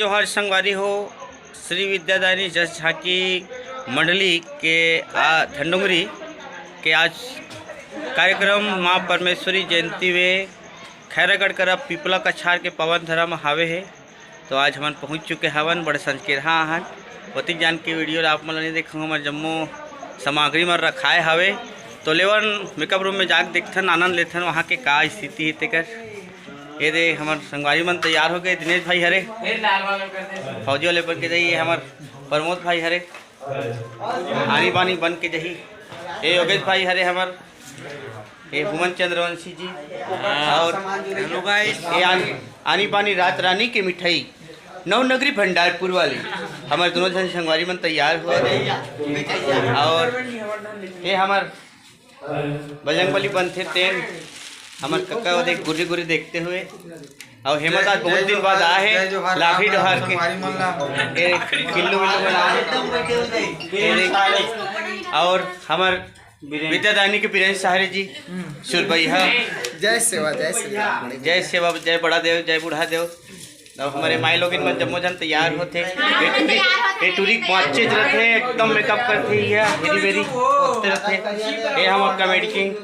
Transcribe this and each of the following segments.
जोहार संगवारी हो। श्री विद्यादायनी जस झांकी मंडली के धंडोंगरी के आज कार्यक्रम माँ परमेश्वरी जयंती में खैरागढ़ कर पिपला कछार के पवन धरा में हावे है। तो आज हम पहुँच चुके हवन बड़े संकेरहा आहन ओती जान के वीडियो आप मन नहीं देखूँ हमारे जम्मो सामग्री मन रखाए हवे। तो लेवन मेकअप रूम में जाके देखथन आनंद लेथन वहाँ के का स्थिति है तेकर। ये दे हमारे संगवारी मन तैयार हो गए। दिनेश भाई हरे फौजी वाले बन के जाइए, हमारे प्रमोद भाई हरे आनी बानी बन के जही, ये योगेश भाई हरे हमारे ये भुवन चंद्रवंशी जी और ये आनी बानी रात रानी के मिठाई नवनगरी भंडारपुर वाली हमारे दोनों जन संगवारी मन तैयार हुआ रहे। और ये हमारे बजरंगबली बनते तेन हमारे कक्का वो देख गुरी गुरी देखते हुए। और हेमंत आज बहुत दिन बाद आए हैं लाठी डहार के किल्लू विल्लू बना। और हमारे विद्यादायनी के प्रियंश सहारे जी सुरभैया जय सेवा जय सेवा जय सेवा जय बड़ा देव जय बूढ़ा देव। और हमारे माई लोग इन जम्मो जन तैयार होते ये टूरी पाँचे रहते एकदम मेकअप करते है वेरी वेरी रहते। ये हमारे कॉमेडी किंग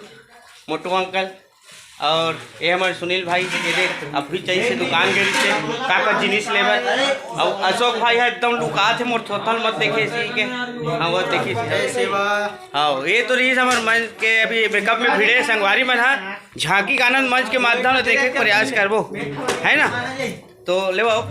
मोटू अंकल और ये हमारे सुनील भाई अभी चाहिए से दुकान के नीचे का जिनिस लेबर। और अशोक भाई है एकदम लुका थे मोर थोथल मत देखे सी के हाँ वो देखी हाँ। ये तो रही हमारे मंच के अभी मेकअप में भिड़े संगवारी मन झांकी का आनंद मंच के माध्यम से देखे प्रयास करबो है ना। तो ले आओ।